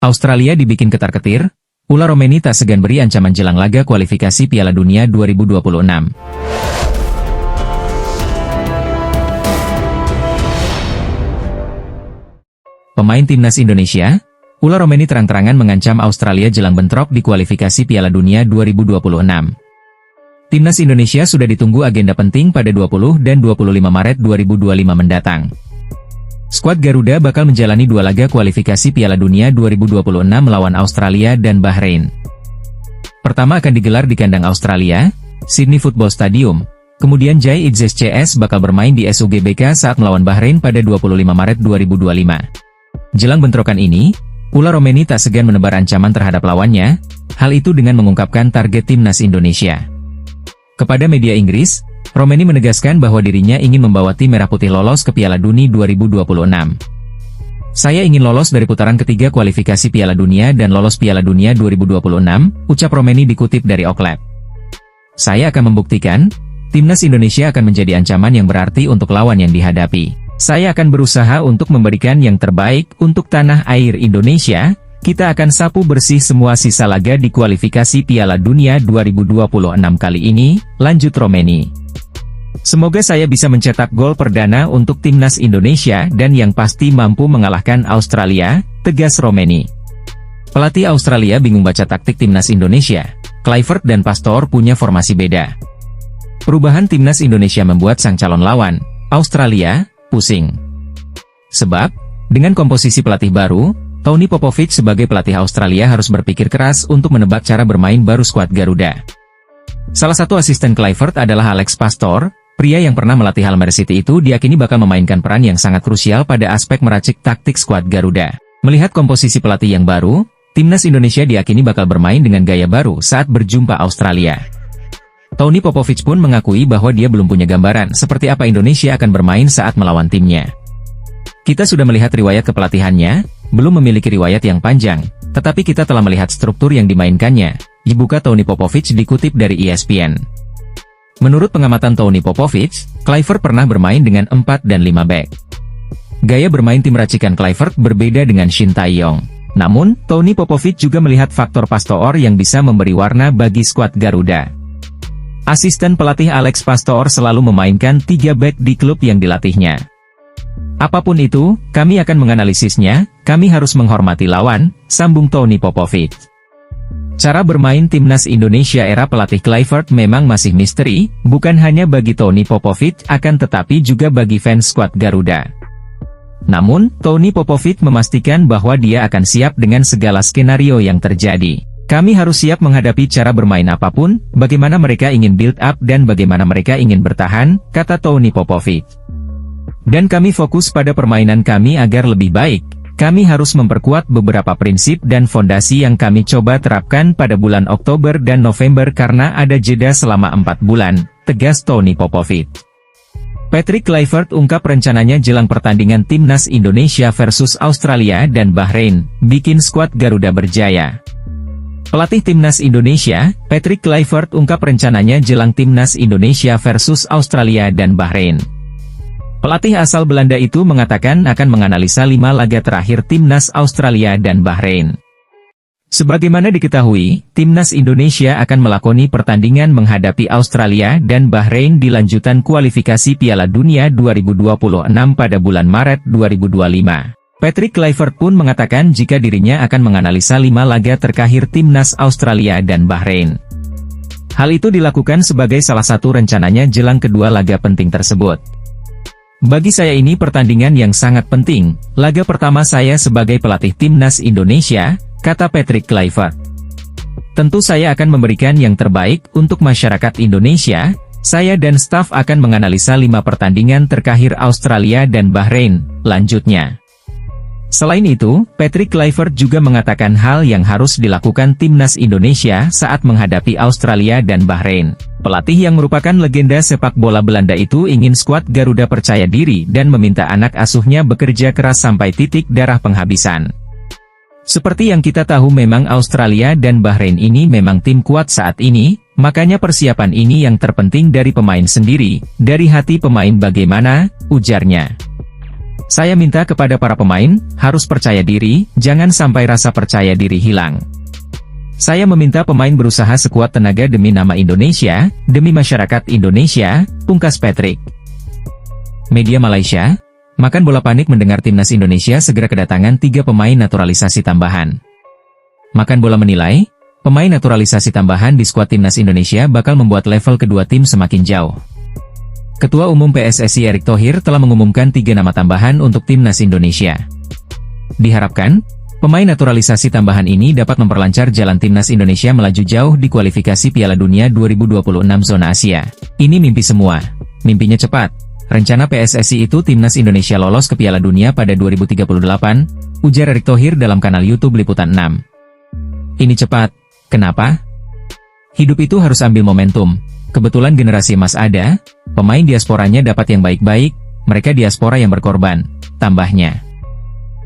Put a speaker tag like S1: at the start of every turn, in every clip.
S1: Australia dibikin ketar-ketir, ular Romeni tak segan beri ancaman jelang laga kualifikasi Piala Dunia 2026. Pemain timnas Indonesia, ular Romeni terang-terangan mengancam Australia jelang bentrok di kualifikasi Piala Dunia 2026. Timnas Indonesia sudah ditunggu agenda penting pada 20 dan 25 Maret 2025 mendatang. Skuad Garuda bakal menjalani 2 laga kualifikasi Piala Dunia 2026 melawan Australia dan Bahrain. Pertama akan digelar di kandang Australia, Sydney Football Stadium, kemudian Jai Idzes CS bakal bermain di SUGBK saat melawan Bahrain pada 25 Maret 2025. Jelang bentrokan ini, ular Romeni tak segan menebar ancaman terhadap lawannya, hal itu dengan mengungkapkan target timnas Indonesia. Kepada media Inggris, Romeni menegaskan bahwa dirinya ingin membawa tim Merah Putih lolos ke Piala Dunia 2026. Saya ingin lolos dari putaran ketiga kualifikasi Piala Dunia dan lolos Piala Dunia 2026, ucap Romeni dikutip dari Oklab. Saya akan membuktikan, timnas Indonesia akan menjadi ancaman yang berarti untuk lawan yang dihadapi. Saya akan berusaha untuk memberikan yang terbaik untuk tanah air Indonesia. Kita akan sapu bersih semua sisa laga di kualifikasi Piala Dunia 2026 kali ini, lanjut Romeni. Semoga saya bisa mencetak gol perdana untuk timnas Indonesia dan yang pasti mampu mengalahkan Australia, tegas Romeni. Pelatih Australia bingung baca taktik timnas Indonesia. Kluivert dan Pastoor punya formasi beda. Perubahan timnas Indonesia membuat sang calon lawan, Australia, pusing. Sebab, dengan komposisi pelatih baru, Tony Popovic sebagai pelatih Australia harus berpikir keras untuk menebak cara bermain baru skuad Garuda. Salah satu asisten Kluivert adalah Alex Pastoor, pria yang pernah melatih Hull City itu diyakini bakal memainkan peran yang sangat krusial pada aspek meracik taktik skuad Garuda. Melihat komposisi pelatih yang baru, timnas Indonesia diyakini bakal bermain dengan gaya baru saat berjumpa Australia. Tony Popovic pun mengakui bahwa dia belum punya gambaran seperti apa Indonesia akan bermain saat melawan timnya. Kita sudah melihat riwayat kepelatihannya, belum memiliki riwayat yang panjang, tetapi kita telah melihat struktur yang dimainkannya, dibuka Tony Popovic dikutip dari ESPN. Menurut pengamatan Tony Popovic, Kluivert pernah bermain dengan 4 dan 5 back. Gaya bermain tim racikan Kluivert berbeda dengan Shin Tae-yong. Namun, Tony Popovic juga melihat faktor Pastoor yang bisa memberi warna bagi skuad Garuda. Asisten pelatih Alex Pastoor selalu memainkan 3 back di klub yang dilatihnya. Apapun itu, kami akan menganalisisnya, kami harus menghormati lawan, sambung Tony Popovic. Cara bermain timnas Indonesia era pelatih Kluivert memang masih misteri, bukan hanya bagi Tony Popovic akan tetapi juga bagi fans skuad Garuda. Namun, Tony Popovic memastikan bahwa dia akan siap dengan segala skenario yang terjadi. Kami harus siap menghadapi cara bermain apapun, bagaimana mereka ingin build up dan bagaimana mereka ingin bertahan, kata Tony Popovic. Dan kami fokus pada permainan kami agar lebih baik. Kami harus memperkuat beberapa prinsip dan fondasi yang kami coba terapkan pada bulan Oktober dan November karena ada jeda selama 4 bulan, tegas Tony Popovic. Patrick Kluivert ungkap rencananya jelang pertandingan timnas Indonesia versus Australia dan Bahrain, bikin skuad Garuda berjaya. Pelatih timnas Indonesia, Patrick Kluivert ungkap rencananya jelang timnas Indonesia versus Australia dan Bahrain. Pelatih asal Belanda itu mengatakan akan menganalisa 5 laga terakhir timnas Australia dan Bahrain. Sebagaimana diketahui, timnas Indonesia akan melakoni pertandingan menghadapi Australia dan Bahrain di lanjutan kualifikasi Piala Dunia 2026 pada bulan Maret 2025. Patrick Kluivert pun mengatakan jika dirinya akan menganalisa 5 laga terakhir timnas Australia dan Bahrain. Hal itu dilakukan sebagai salah satu rencananya jelang kedua laga penting tersebut. Bagi saya ini pertandingan yang sangat penting, laga pertama saya sebagai pelatih timnas Indonesia, kata Patrick Kluivert. Tentu saya akan memberikan yang terbaik untuk masyarakat Indonesia, saya dan staf akan menganalisa 5 pertandingan terakhir Australia dan Bahrain, lanjutnya. Selain itu, Patrick Kluivert juga mengatakan hal yang harus dilakukan timnas Indonesia saat menghadapi Australia dan Bahrain. Pelatih yang merupakan legenda sepak bola Belanda itu ingin skuad Garuda percaya diri dan meminta anak asuhnya bekerja keras sampai titik darah penghabisan. Seperti yang kita tahu memang Australia dan Bahrain ini memang tim kuat saat ini, makanya persiapan ini yang terpenting dari pemain sendiri, dari hati pemain bagaimana, ujarnya. Saya minta kepada para pemain, harus percaya diri, jangan sampai rasa percaya diri hilang. Saya meminta pemain berusaha sekuat tenaga demi nama Indonesia, demi masyarakat Indonesia, pungkas Patrick. Media Malaysia, makan bola panik mendengar timnas Indonesia segera kedatangan 3 pemain naturalisasi tambahan. Makan bola menilai, pemain naturalisasi tambahan di skuad timnas Indonesia bakal membuat level kedua tim semakin jauh. Ketua Umum PSSI Erick Thohir telah mengumumkan 3 nama tambahan untuk timnas Indonesia. Diharapkan, pemain naturalisasi tambahan ini dapat memperlancar jalan timnas Indonesia melaju jauh di kualifikasi Piala Dunia 2026 zona Asia. Ini mimpi semua. Mimpinya cepat. Rencana PSSI itu timnas Indonesia lolos ke Piala Dunia pada 2038, ujar Erick Thohir dalam kanal YouTube Liputan 6. Ini cepat. Kenapa? Hidup itu harus ambil momentum. Kebetulan generasi emas ada, pemain diasporanya dapat yang baik-baik, mereka diaspora yang berkorban, tambahnya.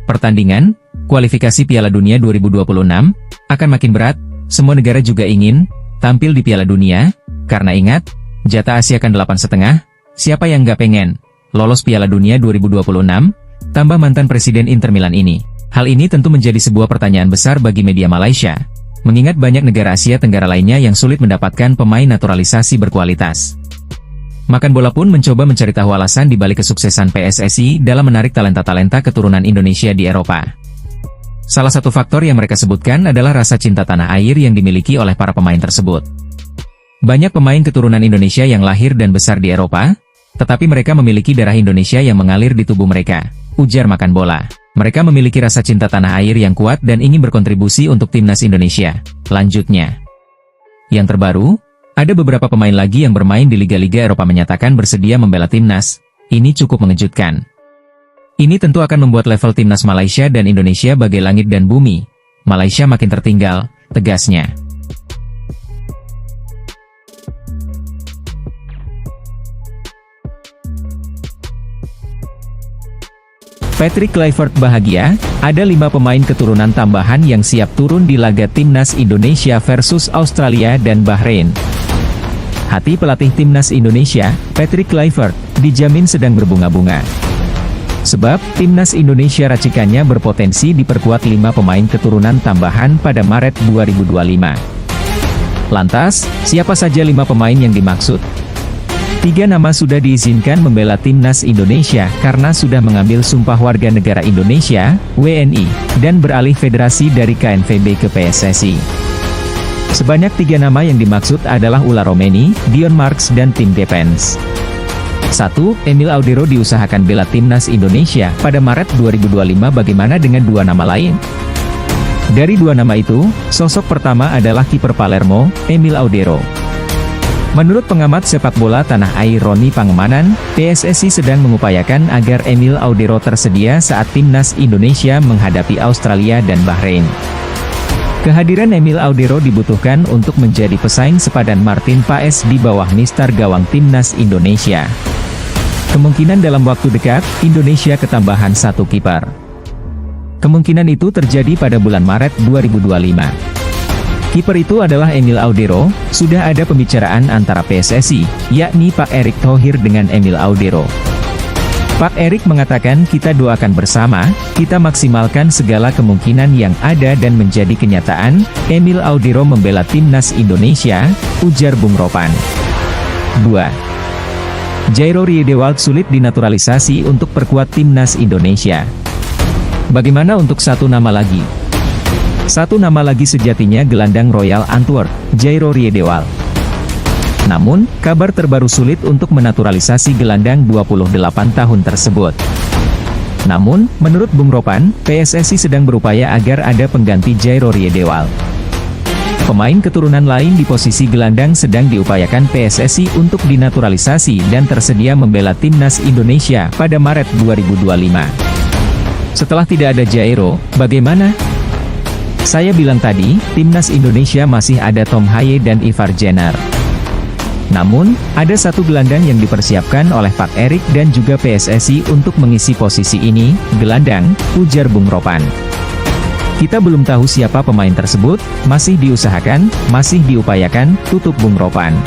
S1: Pertandingan, kualifikasi Piala Dunia 2026, akan makin berat, semua negara juga ingin tampil di Piala Dunia, karena ingat, jatah Asia kan 8,5, siapa yang nggak pengen lolos Piala Dunia 2026, tambah mantan Presiden Inter Milan ini. Hal ini tentu menjadi sebuah pertanyaan besar bagi media Malaysia, mengingat banyak negara Asia Tenggara lainnya yang sulit mendapatkan pemain naturalisasi berkualitas. Makan Bola pun mencoba mencari tahu alasan di balik kesuksesan PSSI dalam menarik talenta-talenta keturunan Indonesia di Eropa. Salah satu faktor yang mereka sebutkan adalah rasa cinta tanah air yang dimiliki oleh para pemain tersebut. Banyak pemain keturunan Indonesia yang lahir dan besar di Eropa, tetapi mereka memiliki darah Indonesia yang mengalir di tubuh mereka, ujar Makan Bola. Mereka memiliki rasa cinta tanah air yang kuat dan ingin berkontribusi untuk timnas Indonesia. Lanjutnya, yang terbaru, ada beberapa pemain lagi yang bermain di liga-liga Eropa menyatakan bersedia membela timnas. Ini cukup mengejutkan. Ini tentu akan membuat level timnas Malaysia dan Indonesia bagai langit dan bumi. Malaysia makin tertinggal, tegasnya. Patrick Kluivert bahagia, ada 5 pemain keturunan tambahan yang siap turun di laga timnas Indonesia versus Australia dan Bahrain. Hati pelatih timnas Indonesia, Patrick Kluivert, dijamin sedang berbunga-bunga. Sebab, timnas Indonesia racikannya berpotensi diperkuat 5 pemain keturunan tambahan pada Maret 2025. Lantas, siapa saja 5 pemain yang dimaksud? 3 nama sudah diizinkan membela timnas Indonesia karena sudah mengambil sumpah warga negara Indonesia, WNI, dan beralih federasi dari KNVB ke PSSI. Sebanyak 3 nama yang dimaksud adalah Ula Romeni, Dion Marks dan Tim Defense. 1. Emil Audero diusahakan bela timnas Indonesia pada Maret 2025. Bagaimana dengan 2 nama lain? Dari 2 nama itu, sosok pertama adalah kiper Palermo, Emil Audero. Menurut pengamat sepak bola tanah air Roni Pangemanan, PSSI sedang mengupayakan agar Emil Audero tersedia saat timnas Indonesia menghadapi Australia dan Bahrain. Kehadiran Emil Audero dibutuhkan untuk menjadi pesaing sepadan Martin Paes di bawah mistar gawang timnas Indonesia. Kemungkinan dalam waktu dekat, Indonesia ketambahan 1 kiper. Kemungkinan itu terjadi pada bulan Maret 2025. Kiper itu adalah Emil Audero. Sudah ada pembicaraan antara PSSI, yakni Pak Erick Thohir dengan Emil Audero. Pak Erick mengatakan kita doakan bersama, kita maksimalkan segala kemungkinan yang ada dan menjadi kenyataan, Emil Audero membela timnas Indonesia, ujar Bung Ropan. 2. Jairo Riedewald sulit dinaturalisasi untuk perkuat timnas Indonesia. Bagaimana untuk 1 nama lagi? 1 nama lagi sejatinya gelandang Royal Antwerp, Jairo Riedewald. Namun, kabar terbaru sulit untuk menaturalisasi gelandang 28 tahun tersebut. Namun, menurut Bung Ropan, PSSI sedang berupaya agar ada pengganti Jairo Riedewald. Pemain keturunan lain di posisi gelandang sedang diupayakan PSSI untuk dinaturalisasi dan tersedia membela timnas Indonesia pada Maret 2025. Setelah tidak ada Jairo, bagaimana? Saya bilang tadi, timnas Indonesia masih ada Tom Haye dan Ivar Jenner. Namun, ada 1 gelandang yang dipersiapkan oleh Pak Erick dan juga PSSI untuk mengisi posisi ini, gelandang, ujar Bung Ropan. Kita belum tahu siapa pemain tersebut, masih diusahakan, masih diupayakan, tutup Bung Ropan.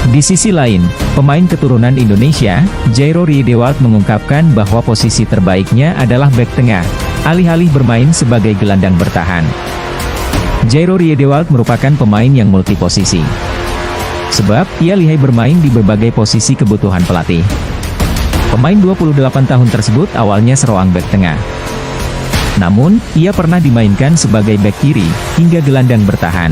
S1: Di sisi lain, pemain keturunan Indonesia, Jairo Riedewald mengungkapkan bahwa posisi terbaiknya adalah bek tengah, alih-alih bermain sebagai gelandang bertahan. Jairo Riedewald merupakan pemain yang multiposisi. Sebab, ia lihai bermain di berbagai posisi kebutuhan pelatih. Pemain 28 tahun tersebut awalnya seorang bek tengah. Namun, ia pernah dimainkan sebagai bek kiri, hingga gelandang bertahan.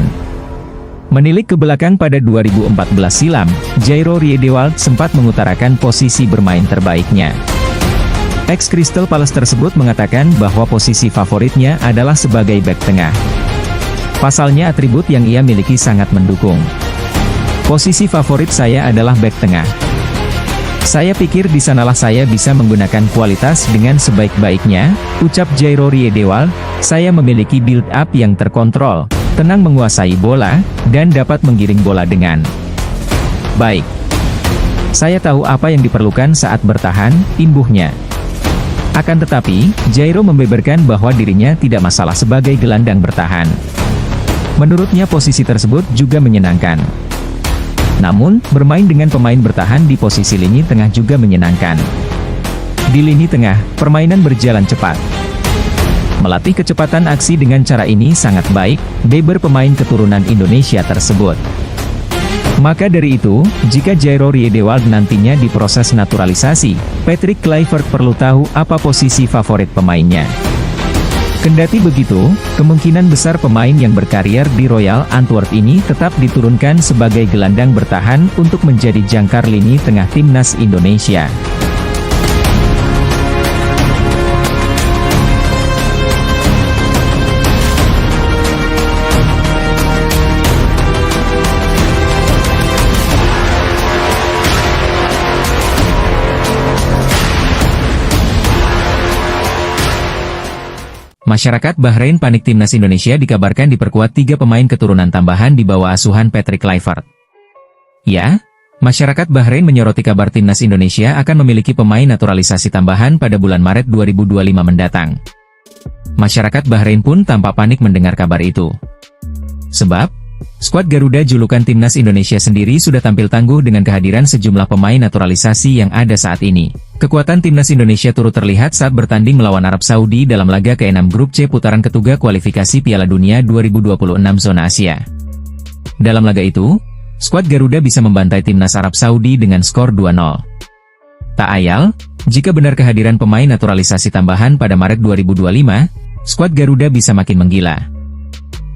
S1: Menilik ke belakang pada 2014 silam, Jairo Riedewald sempat mengutarakan posisi bermain terbaiknya. Ex Crystal Palace tersebut mengatakan bahwa posisi favoritnya adalah sebagai bek tengah. Pasalnya atribut yang ia miliki sangat mendukung. Posisi favorit saya adalah bek tengah. Saya pikir di sanalah saya bisa menggunakan kualitas dengan sebaik-baiknya, ucap Jairo Riedewald. Saya memiliki build up yang terkontrol, tenang menguasai bola, dan dapat menggiring bola dengan baik. Saya tahu apa yang diperlukan saat bertahan, imbuhnya. Akan tetapi, Jairo membeberkan bahwa dirinya tidak masalah sebagai gelandang bertahan. Menurutnya posisi tersebut juga menyenangkan. Namun, bermain dengan pemain bertahan di posisi lini tengah juga menyenangkan. Di lini tengah, permainan berjalan cepat. Melatih kecepatan aksi dengan cara ini sangat baik, beber pemain keturunan Indonesia tersebut. Maka dari itu, jika Jairo Riedewald nantinya diproses naturalisasi, Patrick Kluivert perlu tahu apa posisi favorit pemainnya. Kendati begitu, kemungkinan besar pemain yang berkarier di Royal Antwerp ini tetap diturunkan sebagai gelandang bertahan untuk menjadi jangkar lini tengah timnas Indonesia. Masyarakat Bahrain panik timnas Indonesia dikabarkan diperkuat 3 pemain keturunan tambahan di bawah asuhan Patrick Kluivert. Ya, masyarakat Bahrain menyoroti kabar timnas Indonesia akan memiliki pemain naturalisasi tambahan pada bulan Maret 2025 mendatang. Masyarakat Bahrain pun tampak panik mendengar kabar itu. Sebab, skuad Garuda julukan timnas Indonesia sendiri sudah tampil tangguh dengan kehadiran sejumlah pemain naturalisasi yang ada saat ini. Kekuatan timnas Indonesia turut terlihat saat bertanding melawan Arab Saudi dalam laga ke-6 Grup C putaran ketiga kualifikasi Piala Dunia 2026 zona Asia. Dalam laga itu, skuad Garuda bisa membantai timnas Arab Saudi dengan skor 2-0. Tak ayal, jika benar kehadiran pemain naturalisasi tambahan pada Maret 2025, skuad Garuda bisa makin menggila.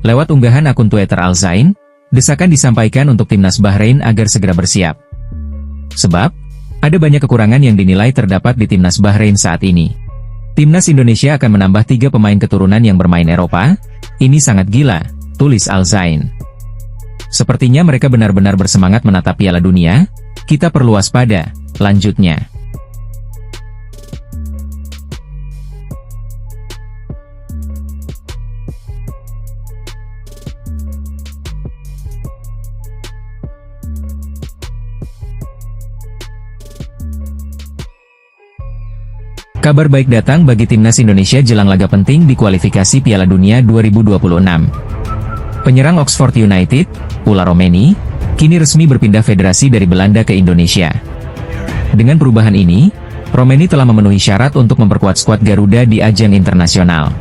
S1: Lewat unggahan akun Twitter Al Zain, desakan disampaikan untuk timnas Bahrain agar segera bersiap. Sebab, ada banyak kekurangan yang dinilai terdapat di timnas Bahrain saat ini. Timnas Indonesia akan menambah 3 pemain keturunan yang bermain Eropa. Ini sangat gila, tulis Al Zain. Sepertinya mereka benar-benar bersemangat menatap Piala Dunia. Kita perlu waspada, lanjutnya. Kabar baik datang bagi timnas Indonesia jelang laga penting di kualifikasi Piala Dunia 2026. Penyerang Oxford United, Ola Romeni, kini resmi berpindah federasi dari Belanda ke Indonesia. Dengan perubahan ini, Romeni telah memenuhi syarat untuk memperkuat skuad Garuda di ajang internasional.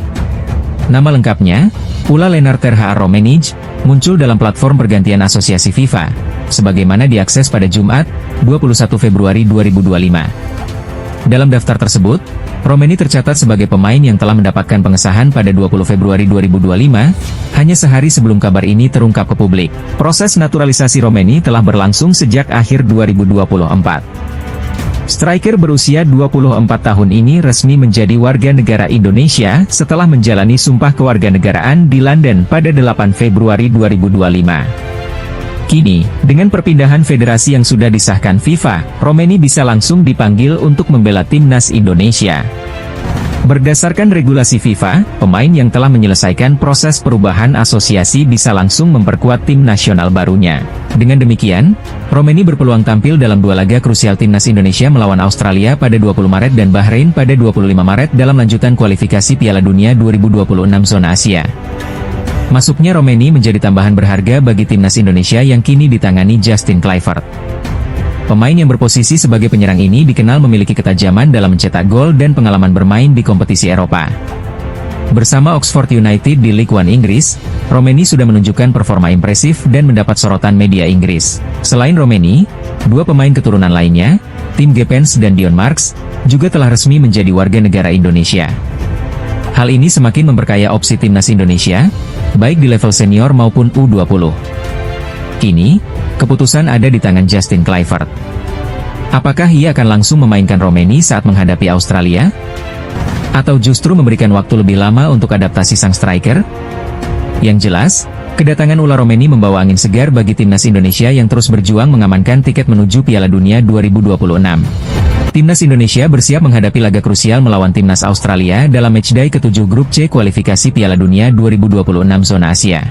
S1: Nama lengkapnya, Ola Lennart ter Haar Romenig, muncul dalam platform pergantian asosiasi FIFA, sebagaimana diakses pada Jumat, 21 Februari 2025. Dalam daftar tersebut, Romeni tercatat sebagai pemain yang telah mendapatkan pengesahan pada 20 Februari 2025, hanya sehari sebelum kabar ini terungkap ke publik. Proses naturalisasi Romeni telah berlangsung sejak akhir 2024. Striker berusia 24 tahun ini resmi menjadi warga negara Indonesia setelah menjalani sumpah kewarganegaraan di London pada 8 Februari 2025. Kini, dengan perpindahan federasi yang sudah disahkan FIFA, Romeni bisa langsung dipanggil untuk membela timnas Indonesia. Berdasarkan regulasi FIFA, pemain yang telah menyelesaikan proses perubahan asosiasi bisa langsung memperkuat tim nasional barunya. Dengan demikian, Romeni berpeluang tampil dalam 2 laga krusial timnas Indonesia melawan Australia pada 20 Maret dan Bahrain pada 25 Maret dalam lanjutan kualifikasi Piala Dunia 2026 zona Asia. Masuknya Romeni menjadi tambahan berharga bagi timnas Indonesia yang kini ditangani Justin Kluivert. Pemain yang berposisi sebagai penyerang ini dikenal memiliki ketajaman dalam mencetak gol dan pengalaman bermain di kompetisi Eropa. Bersama Oxford United di Ligue 1 Inggris, Romeni sudah menunjukkan performa impresif dan mendapat sorotan media Inggris. Selain Romeni, dua pemain keturunan lainnya, Tim Gepens dan Dion Marks, juga telah resmi menjadi warga negara Indonesia. Hal ini semakin memperkaya opsi timnas Indonesia, baik di level senior maupun U20. Kini, keputusan ada di tangan Justin Kluivert. Apakah ia akan langsung memainkan Romeni saat menghadapi Australia? Atau justru memberikan waktu lebih lama untuk adaptasi sang striker? Yang jelas, kedatangan Ula Romeni membawa angin segar bagi timnas Indonesia yang terus berjuang mengamankan tiket menuju Piala Dunia 2026. Timnas Indonesia bersiap menghadapi laga krusial melawan timnas Australia dalam matchday ke-7 Grup C kualifikasi Piala Dunia 2026 zona Asia.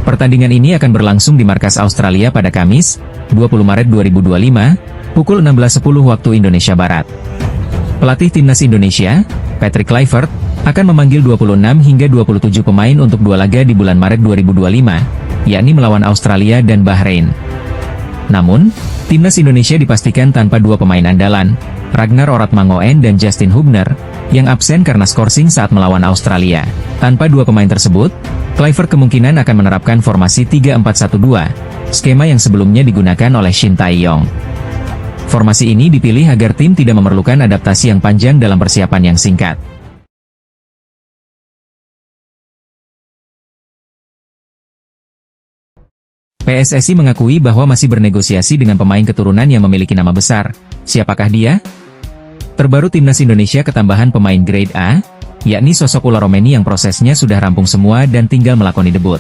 S1: Pertandingan ini akan berlangsung di markas Australia pada Kamis, 20 Maret 2025, pukul 16.10 waktu Indonesia Barat. Pelatih timnas Indonesia, Patrick Kluivert, akan memanggil 26 hingga 27 pemain untuk dua laga di bulan Maret 2025, yakni melawan Australia dan Bahrain. Namun, timnas Indonesia dipastikan tanpa dua pemain andalan, Ragnar Oratmangoen dan Justin Hubner, yang absen karena skorsing saat melawan Australia. Tanpa dua pemain tersebut, Kluivert kemungkinan akan menerapkan formasi 3-4-1-2, skema yang sebelumnya digunakan oleh Shin Tae-yong. Formasi ini dipilih agar tim tidak memerlukan adaptasi yang panjang dalam persiapan yang singkat. PSSI mengakui bahwa masih bernegosiasi dengan pemain keturunan yang memiliki nama besar. Siapakah dia? Terbaru timnas Indonesia ketambahan pemain grade A, yakni sosok Ula Romeni yang prosesnya sudah rampung semua dan tinggal melakoni debut.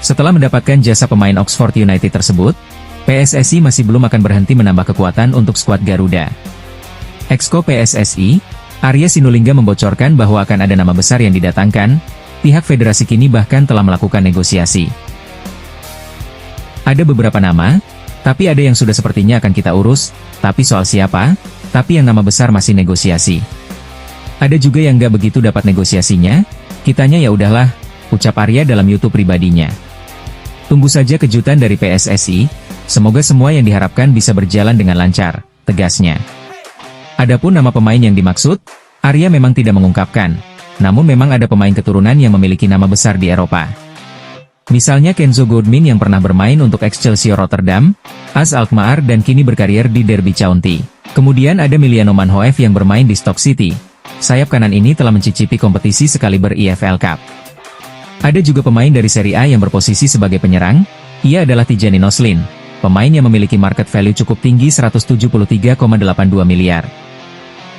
S1: Setelah mendapatkan jasa pemain Oxford United tersebut, PSSI masih belum akan berhenti menambah kekuatan untuk skuad Garuda. Exco PSSI, Arya Sinulinga membocorkan bahwa akan ada nama besar yang didatangkan, pihak federasi kini bahkan telah melakukan negosiasi. Ada beberapa nama, tapi ada yang sudah sepertinya akan kita urus, tapi soal siapa, tapi yang nama besar masih negosiasi. Ada juga yang nggak begitu dapat negosiasinya, kitanya ya udahlah, ucap Arya dalam YouTube pribadinya. Tunggu saja kejutan dari PSSI, semoga semua yang diharapkan bisa berjalan dengan lancar, tegasnya. Adapun nama pemain yang dimaksud, Arya memang tidak mengungkapkan, namun memang ada pemain keturunan yang memiliki nama besar di Eropa. Misalnya Kenzo Goodmin yang pernah bermain untuk Excelsior Rotterdam, AS Alkmaar dan kini berkarier di Derby County. Kemudian ada Miliano Manhoef yang bermain di Stoke City. Sayap kanan ini telah mencicipi kompetisi sekaliber EFL Cup. Ada juga pemain dari Serie A yang berposisi sebagai penyerang, ia adalah Tijani Noslin, pemain yang memiliki market value cukup tinggi 173,82 miliar.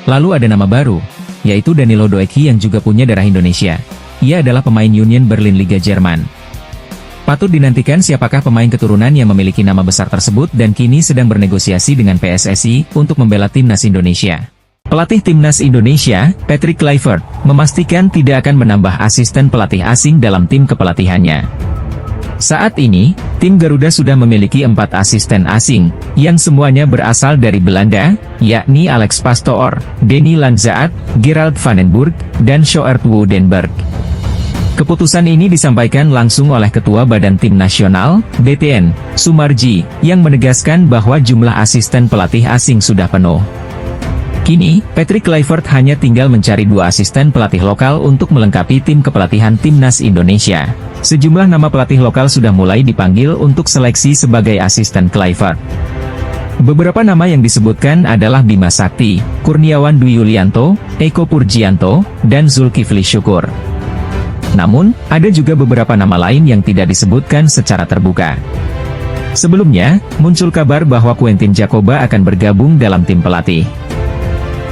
S1: Lalu ada nama baru, yaitu Danilo Doeki yang juga punya darah Indonesia. Ia adalah pemain Union Berlin Liga Jerman. Patut dinantikan siapakah pemain keturunan yang memiliki nama besar tersebut dan kini sedang bernegosiasi dengan PSSI untuk membela timnas Indonesia. Pelatih timnas Indonesia, Patrick Kluivert, memastikan tidak akan menambah asisten pelatih asing dalam tim kepelatihannya. Saat ini, tim Garuda sudah memiliki 4 asisten asing, yang semuanya berasal dari Belanda, yakni Alex Pastoor, Denny Lanzaat, Gerald Vandenburg, dan Sjoerd Woudenberg. Keputusan ini disampaikan langsung oleh Ketua Badan Tim Nasional, BTN, Sumarji, yang menegaskan bahwa jumlah asisten pelatih asing sudah penuh. Kini, Patrick Kluivert hanya tinggal mencari 2 asisten pelatih lokal untuk melengkapi tim kepelatihan timnas Indonesia. Sejumlah nama pelatih lokal sudah mulai dipanggil untuk seleksi sebagai asisten Kluivert. Beberapa nama yang disebutkan adalah Bima Sakti, Kurniawan Dwi Yulianto, Eko Purjianto, dan Zulkifli Syukur. Namun, ada juga beberapa nama lain yang tidak disebutkan secara terbuka. Sebelumnya, muncul kabar bahwa Quentin Jacoba akan bergabung dalam tim pelatih.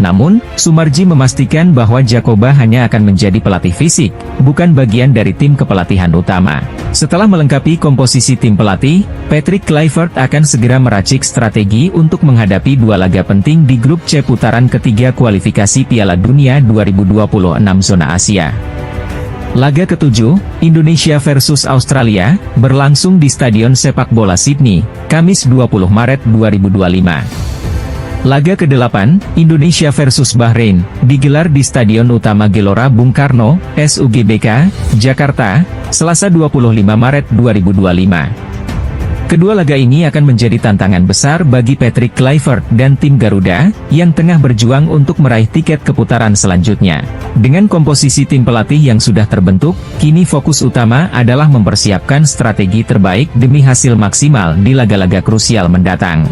S1: Namun, Sumarji memastikan bahwa Jacoba hanya akan menjadi pelatih fisik, bukan bagian dari tim kepelatihan utama. Setelah melengkapi komposisi tim pelatih, Patrick Kluivert akan segera meracik strategi untuk menghadapi 2 laga penting di grup C putaran ketiga kualifikasi Piala Dunia 2026 zona Asia. Laga ke-7, Indonesia versus Australia, berlangsung di Stadion Sepak Bola Sydney, Kamis 20 Maret 2025. Laga ke-8, Indonesia versus Bahrain, digelar di Stadion Utama Gelora Bung Karno, SUGBK, Jakarta, Selasa 25 Maret 2025. Kedua laga ini akan menjadi tantangan besar bagi Patrick Kluivert dan tim Garuda, yang tengah berjuang untuk meraih tiket ke putaran selanjutnya. Dengan komposisi tim pelatih yang sudah terbentuk, kini fokus utama adalah mempersiapkan strategi terbaik demi hasil maksimal di laga-laga krusial mendatang.